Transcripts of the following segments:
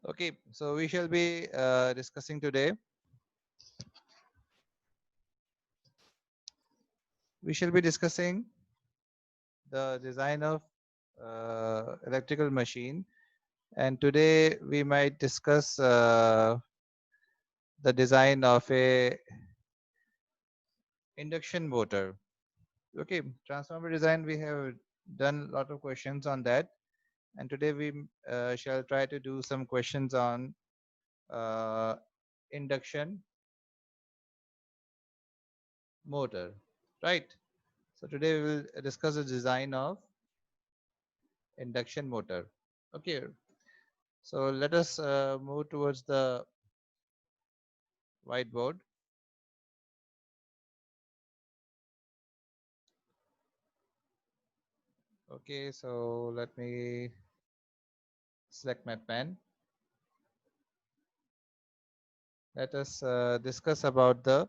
Okay, so we shall be discussing today. We shall be discussing the design of electrical machine, and today we might discuss the design of a induction motor. Okay, transformer design. We have done a lot of questions on that, and today we shall try to do some questions on uh, induction motor. Right. So today we will discuss the design of induction motor. Okay, so let us move towards the whiteboard. Okay, so let me select my pen. Let us discuss about the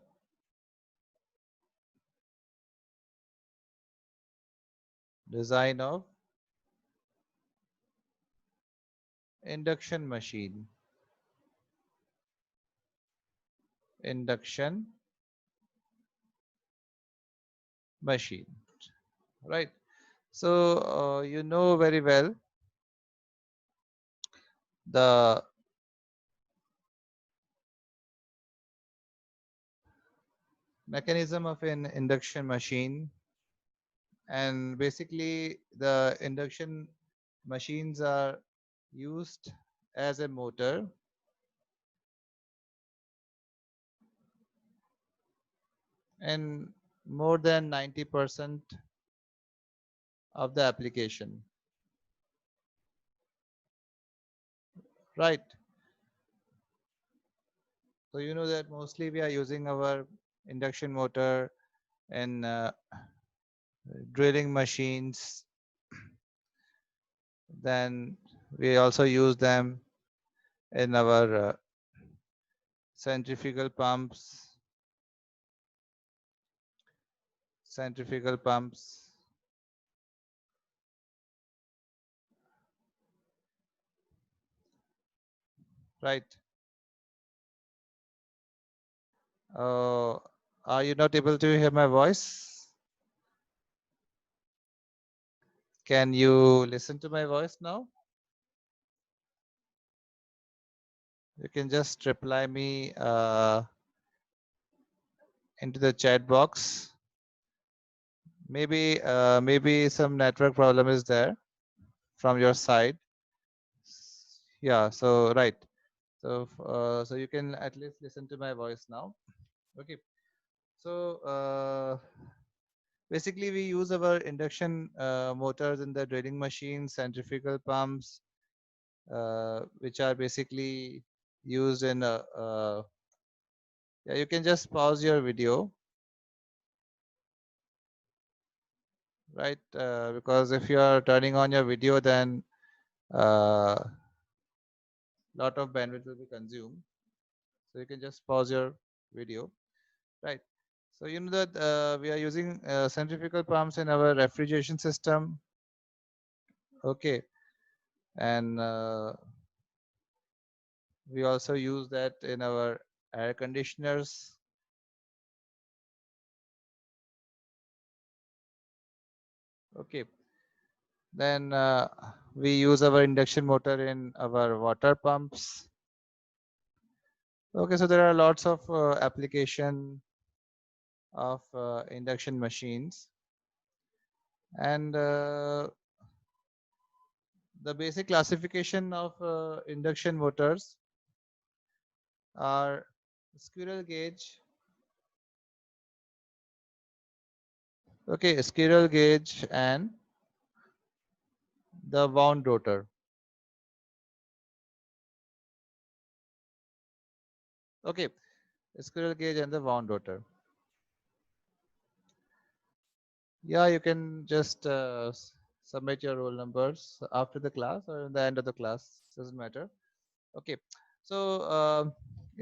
design of induction machine. Induction machine, right? So you know very well the mechanism of an induction machine, and basically the induction machines are used as a motor in more than 90% of the application, right? So you know that mostly we are using our induction motor in drilling machines. Then we also use them in our centrifugal pumps, centrifugal pumps, right? Uh, are you not able to hear my voice? Can you listen to my voice now? You can just reply me into the chat box. Maybe some network problem is there from your side. Yeah, so right. So so you can at least listen to my voice now. Okay. So basically we use our induction motors in the drilling machines, centrifugal pumps, which are basically used in yeah, you can just pause your video, right? Because if you are turning on your video, then lot of bandwidth will be consumed. So you can just pause your video, right? So you know that we are using centrifugal pumps in our refrigeration system, okay, and we also use that in our air conditioners, okay. Then we use our induction motor in our water pumps. Okay, so there are lots of application of induction machines, and the basic classification of induction motors are squirrel gauge. Okay, squirrel gauge and the wound rotor. Okay, squirrel gauge and the wound rotor. Yeah, you can just submit your roll numbers after the class or in the end of the class. Doesn't matter. Okay, so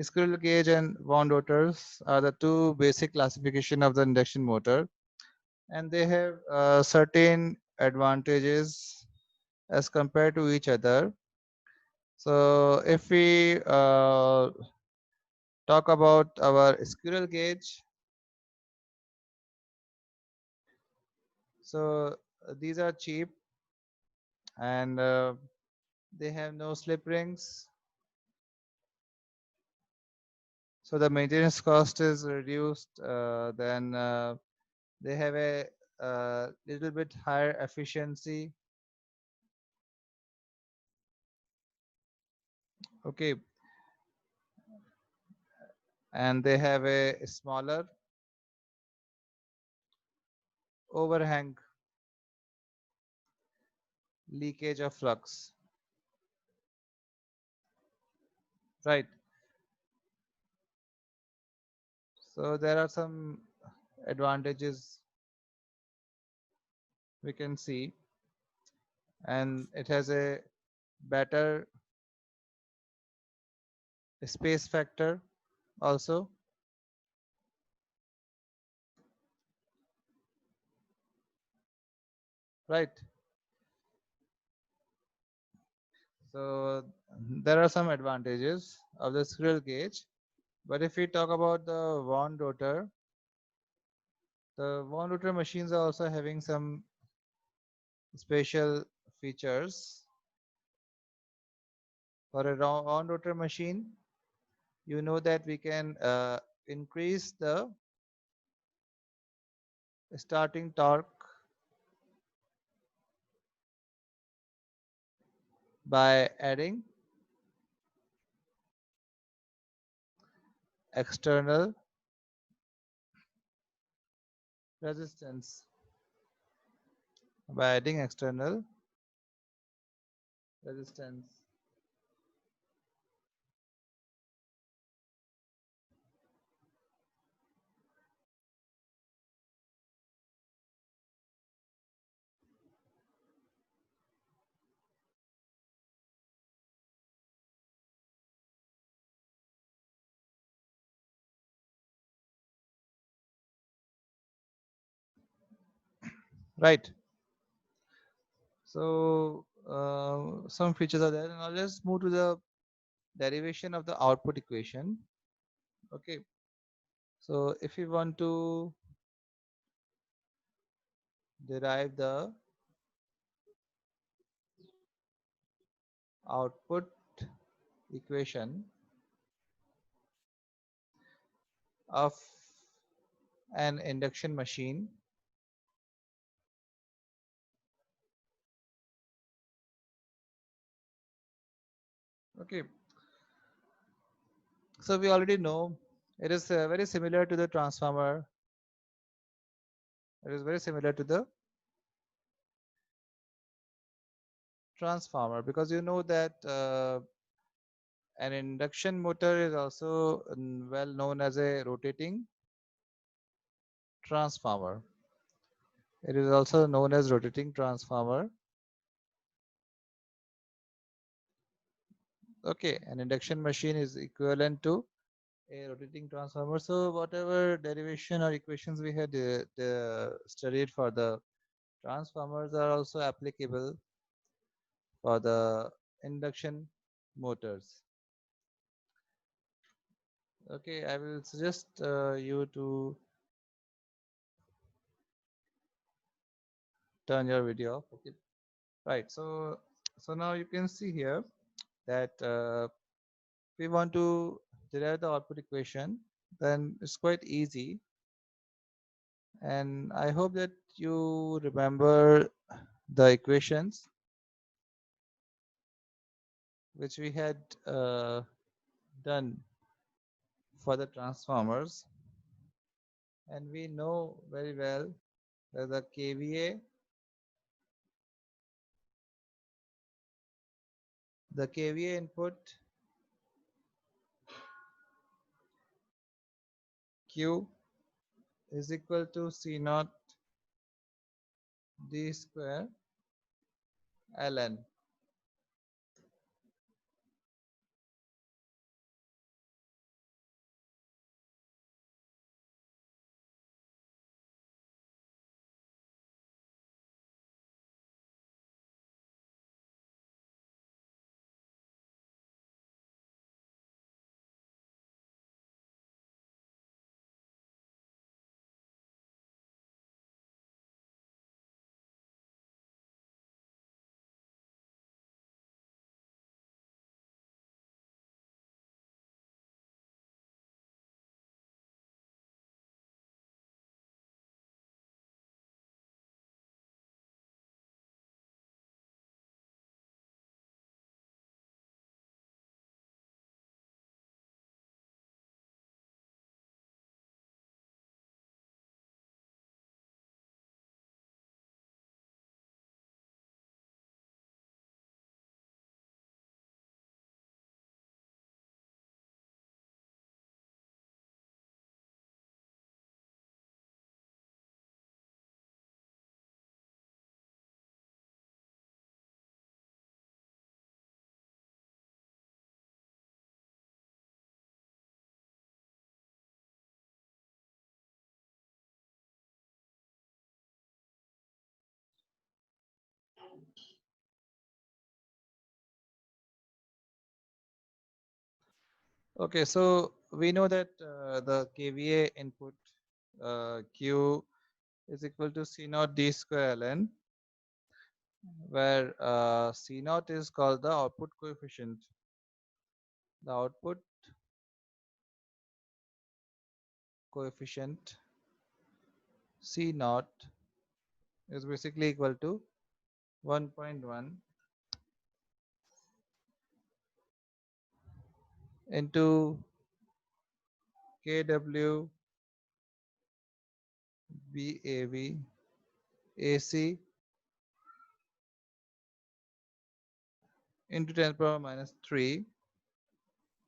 squirrel cage and wound rotors are the two basic classification of the induction motor, and they have certain advantages as compared to each other. So if we talk about our squirrel cage, so these are cheap and they have no slip rings, so the maintenance cost is reduced. Then they have a little bit higher efficiency. Okay, and they have a smaller overhang leakage of flux. Right. So there are some advantages we can see, and it has a better space factor also. Right. So there are some advantages of the squirrel cage. But if we talk about the Vaughan rotor, the Vaughan rotor machines are also having some special features. For a Vaughan rotor machine, you know that we can increase the starting torque by adding external resistance. By adding external resistance. Right. So some features are there. Now let's move to the derivation of the output equation. Okay. So if we want to derive the output equation of an induction machine. Okay. So we already know it is very similar to the transformer. It is very similar to the transformer because you know that an induction motor is also well known as a rotating transformer. It is also known as rotating transformer. Okay, an induction machine is equivalent to a rotating transformer. So whatever derivation or equations we had studied for the transformers are also applicable for the induction motors. Okay, I will suggest you to turn your video off. Okay, right. So now you can see here that we want to derive the output equation, then it's quite easy. And I hope that you remember the equations which we had done for the transformers. And we know very well that the KVA input Q is equal to C naught D square ln. Okay, so we know that the kVA input Q is equal to C naught D square ln, where C naught is called the output coefficient. The output coefficient C naught is basically equal to 1.1 into kW BAV AC into 10 power minus 3,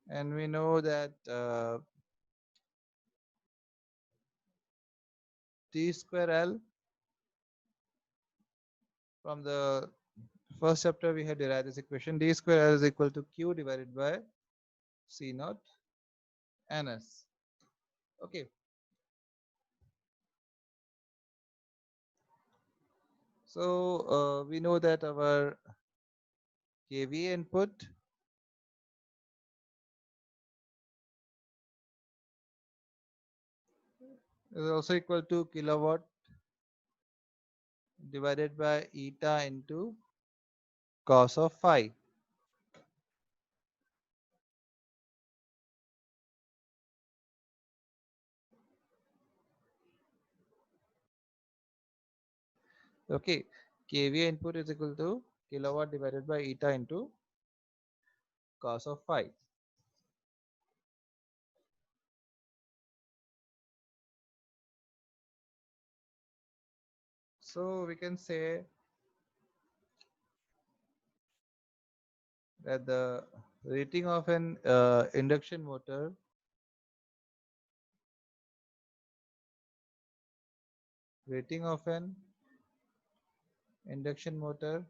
and we know that T square L, from the first chapter we had derived this equation, D square L is equal to Q divided by C naught NS. Okay, so we know that our kVA input is also equal to kilowatt divided by eta into cos of phi. Okay, kVA input is equal to kilowatt divided by eta into cos of phi. So we can say that the rating of an induction motor rating of an induction motor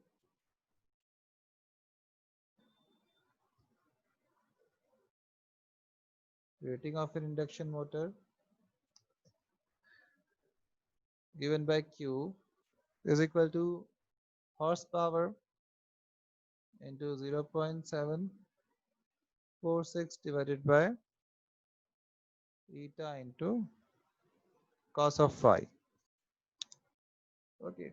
rating of an induction motor given by Q is equal to horsepower into 0.746 divided by eta into cos of phi. Okay,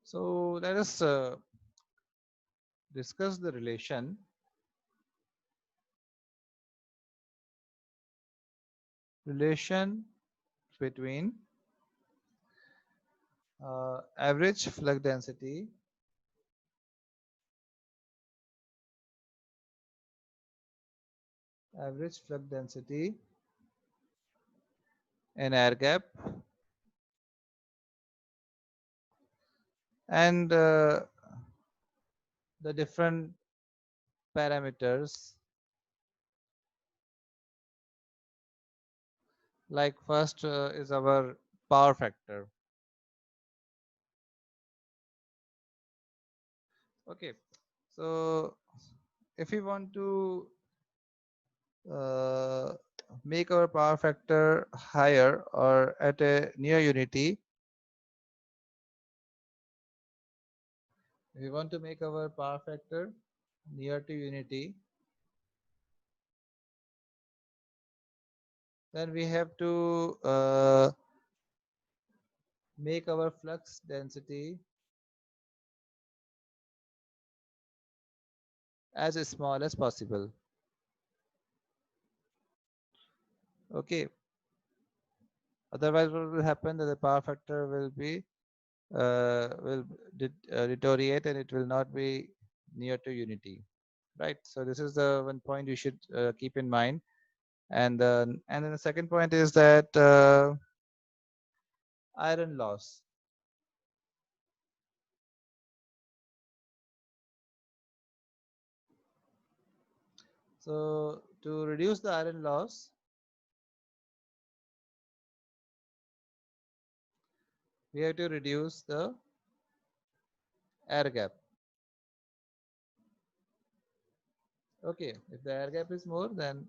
so let us discuss the relation between average flux density and air gap and the different parameters, like first is our power factor. Okay, so if we want to uh, make our power factor higher or at a near unity, if we want to make our power factor near to unity, then we have to make our flux density as small as possible. Okay, otherwise what will happen that the power factor will deteriorate and it will not be near to unity, right? So this is the one point you should keep in mind. And then the second point is that iron loss. So to reduce the iron loss, we have to reduce the air gap. Okay, if the air gap is more, then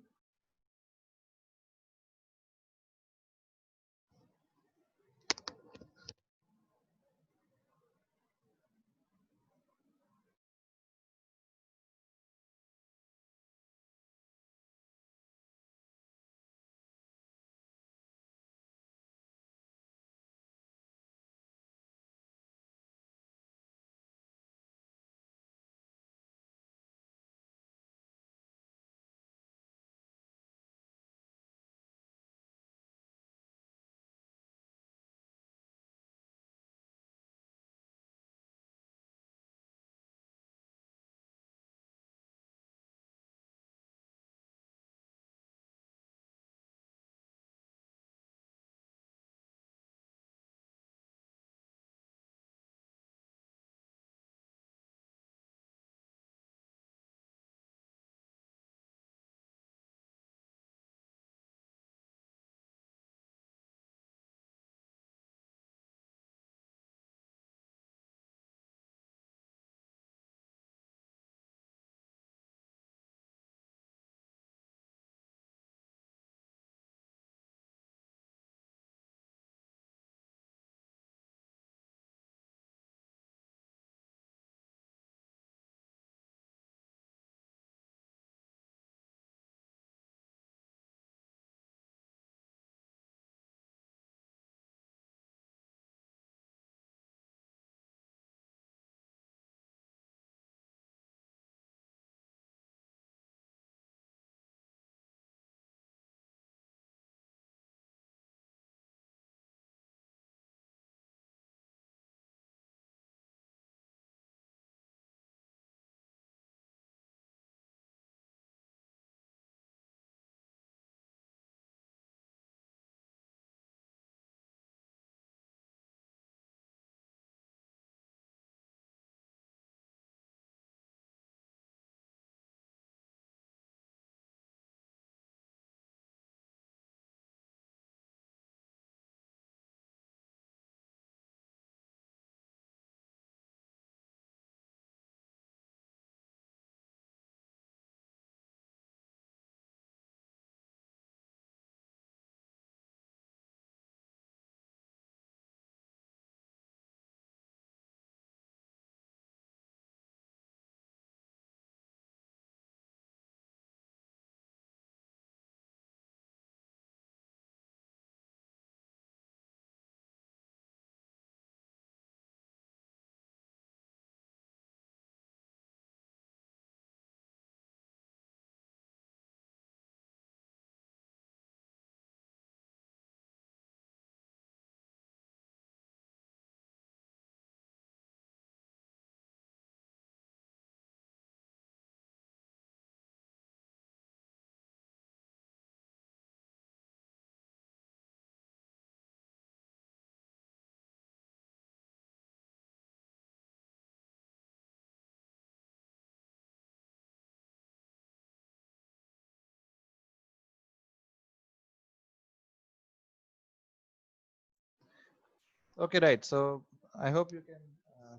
okay, right. So I hope you can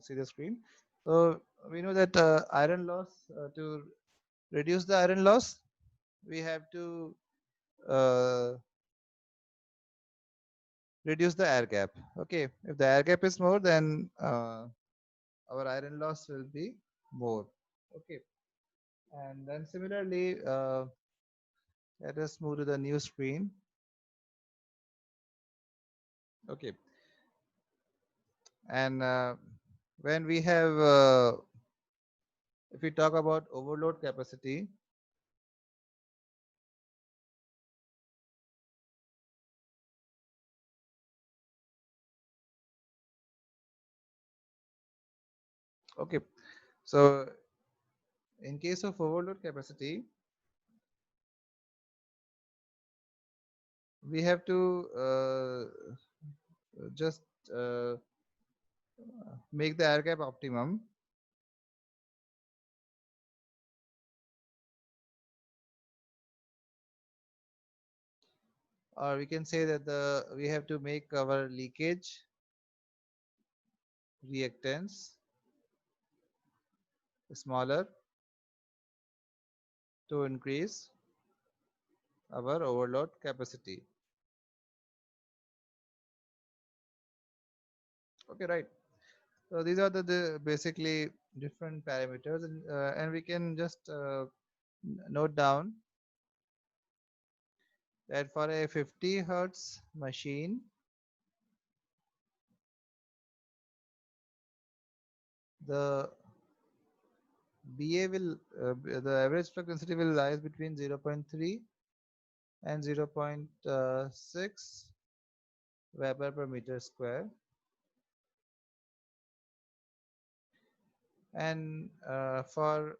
see the screen. So we know that iron loss, to reduce the iron loss, we have to uh, reduce the air gap. Okay, if the air gap is more, then our iron loss will be more. Okay, and then similarly, let us move to the new screen. Okay, and when we have, if we talk about overload capacity, Okay, so in case of overload capacity, we have to just uh, make the air gap optimum. Or we can say that we have to make our leakage reactance smaller to increase our overload capacity. Okay, right. So these are the basically different parameters, and we can just note down that for a 50 hertz machine, the BA will the average flux density will lie between 0.3 and 0.6 Weber per meter square, and for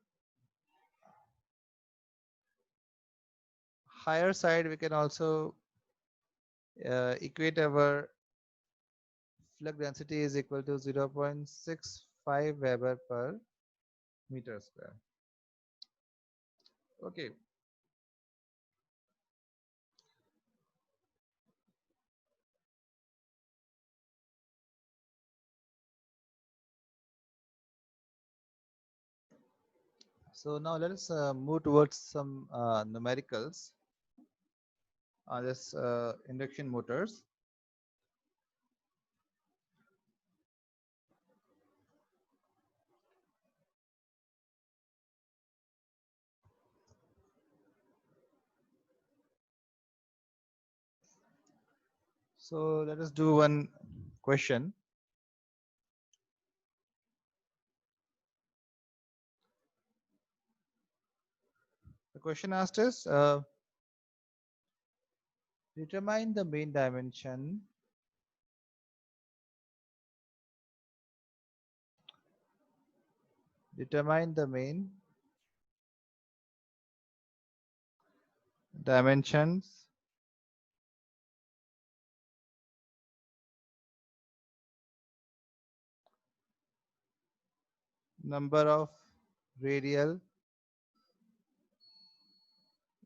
higher side we can also equate our flux density is equal to 0.65 Weber per meter square. Okay, so now let us move towards some numericals on this induction motors. So let us do one question. The question asked is determine the main dimension determine the main dimensions number of radial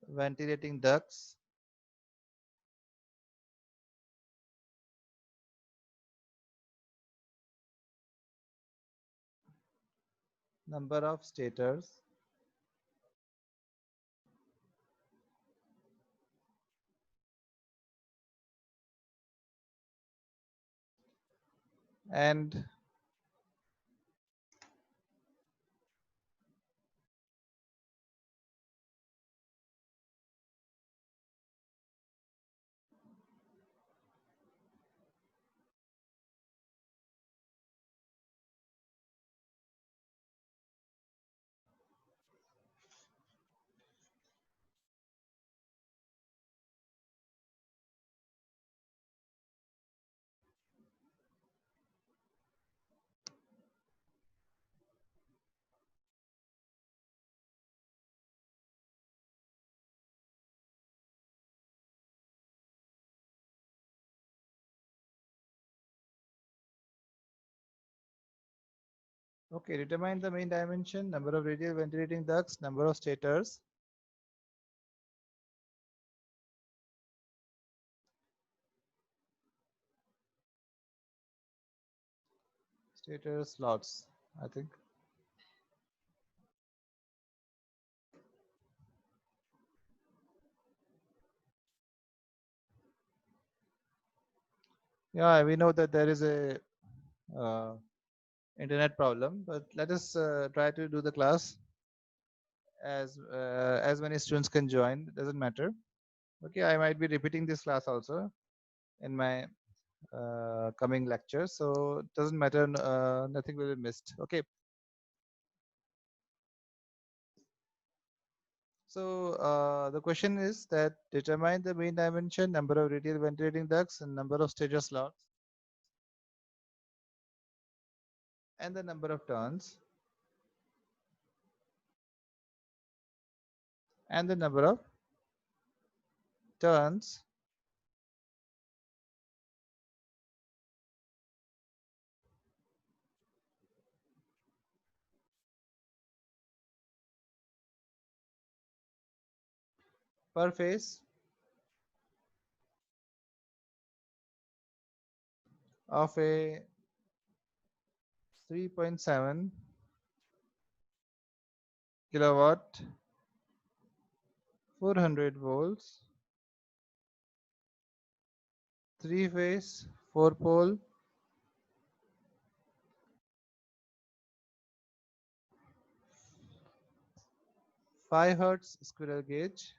ventilating ducts, number of stators, and okay, determine the main dimension, number of radial ventilating ducts, number of stator slots, I think. Yeah, we know that there is a uh, internet problem, but let us try to do the class as many students can join. It doesn't matter. Okay, I might be repeating this class also in my coming lecture, so it doesn't matter. Nothing will be missed. Okay. So the question is that determine the main dimension, number of radial ventilating ducts, and number of stator slots, and the number of turns. and the number of turns per phase of a 3.7 kilowatt 400 volts 3 phase 4 pole 5 hertz squirrel gauge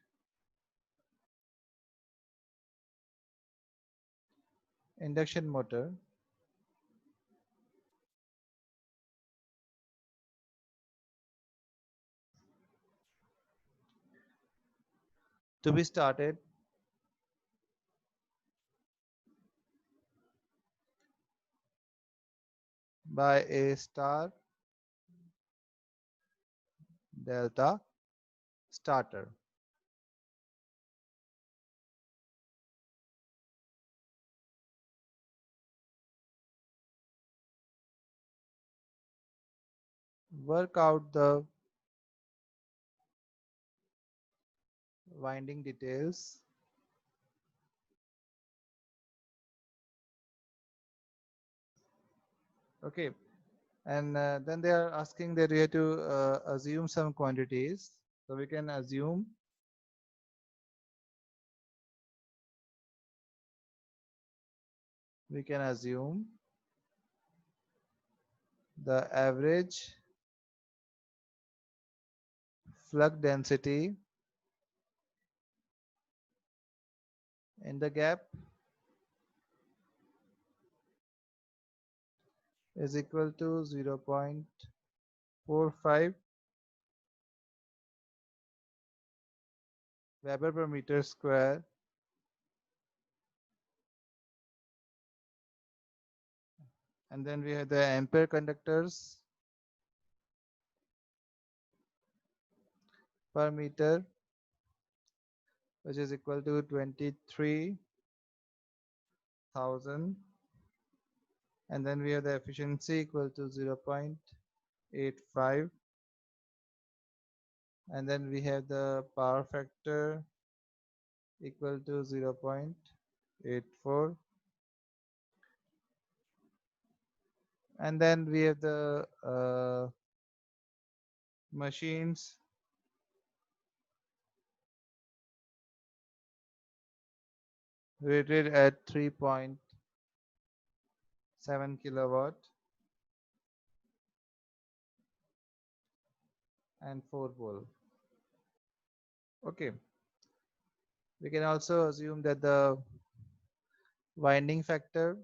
induction motor to be started by a star delta starter. Work out the winding details. Okay, and then they are asking that we have to assume some quantities. So we can assume the average flux density in the gap is equal to 0.45 Weber per meter square, and then we have the ampere conductors per meter, which is equal to 23,000, and then we have the efficiency equal to 0.85, and then we have the power factor equal to 0.84, and then we have the machines rated at 3.7 kilowatt and 4 volt. Okay, we can also assume that the winding factor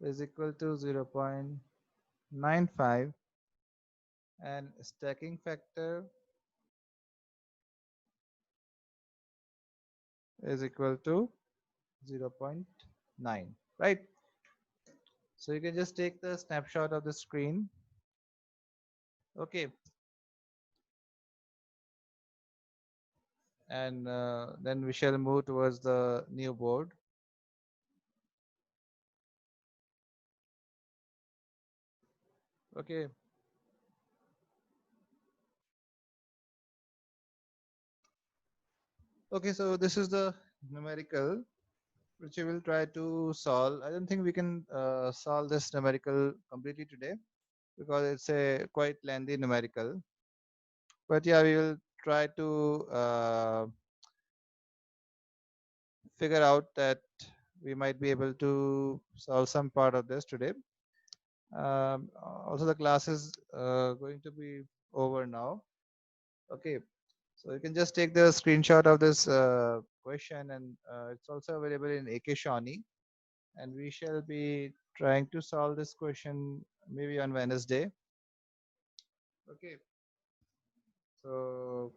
is equal to 0.95 and stacking factor is equal to 0.9, right? So you can just take the snapshot of the screen. Okay, and then we shall move towards the new board. Okay, okay, so this is the numerical which we will try to solve. I don't think we can solve this numerical completely today because it's a quite lengthy numerical, but yeah, we will try to figure out that we might be able to solve some part of this today. Also, the class is going to be over now. Okay, so you can just take the screenshot of this question, and it's also available in AK Shawnee, and we shall be trying to solve this question maybe on Wednesday. Okay, so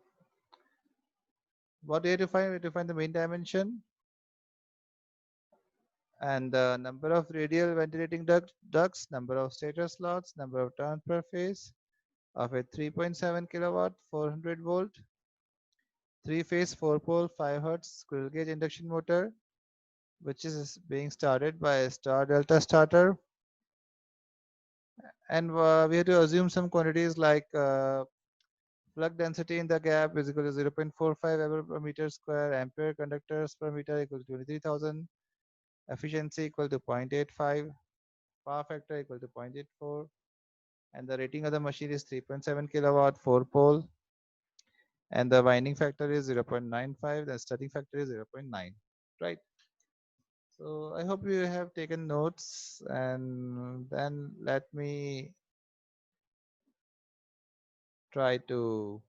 what do you have to find? We have to find the main dimension And the number of radial ventilating ducts, number of stator slots, number of turns per phase of a 3.7 kilowatt 400 volt 3-phase 4-pole 5 hertz squirrel cage induction motor, which is being started by a star delta starter. And we have to assume some quantities like plug density in the gap is equal to 0.45 ampere per meter square, ampere conductors per meter equal to 23,000, efficiency equal to 0.85, power factor equal to 0.84, and the rating of the machine is 3.7 kilowatt 4 pole, and the winding factor is 0.95, the starting factor is 0.9, right? So I hope you have taken notes, and then let me try to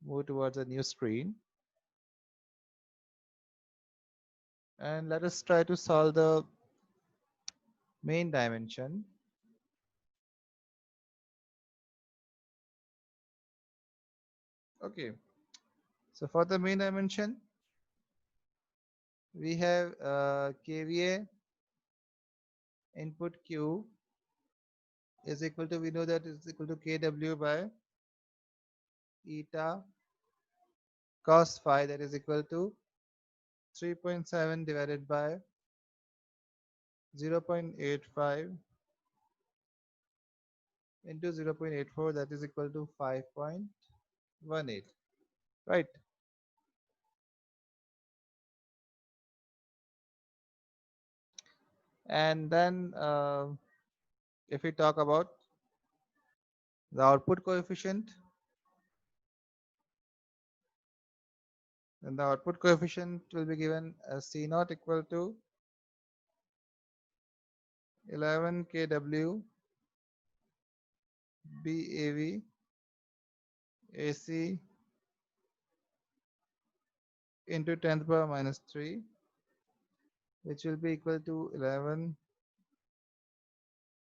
move towards a new screen, and let us try to solve the main dimension. Okay, so for the main dimension, we have kVA input Q is equal to, we know that is equal to kW by eta cos phi, that is equal to 3.7 divided by 0.85 into 0.84, that is equal to 5.18, right? And then if we talk about the output coefficient, then the output coefficient will be given as C naught equal to 11 kW BAV AC into 10 to the power minus 3, which will be equal to 11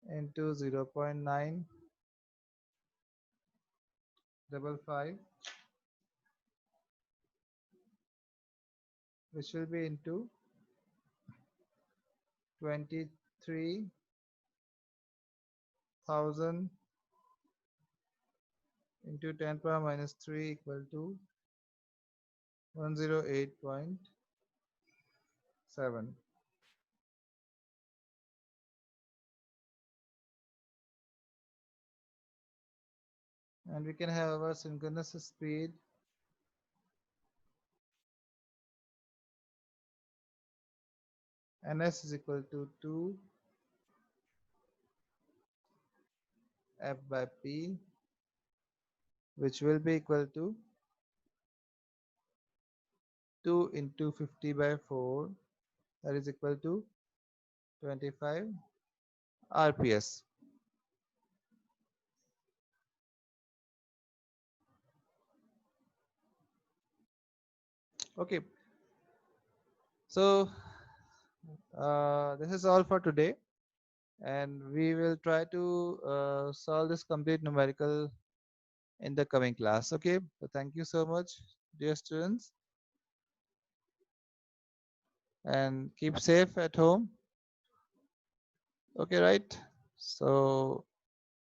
into 0.955, which will be into 23,000 into 10 to the power minus 3 equal to 108.7. And we can have our synchronous speed ns is equal to 2 f by p, which will be equal to 2 into 50 by 4, that is equal to 25 rps. Okay, so this is all for today, and we will try to solve this complete numerical in the coming class. Okay, so thank you so much, dear students, and keep safe at home. Okay, right? So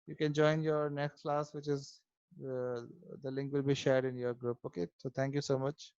you can join your next class, which is the link will be shared in your group. Okay, so thank you so much.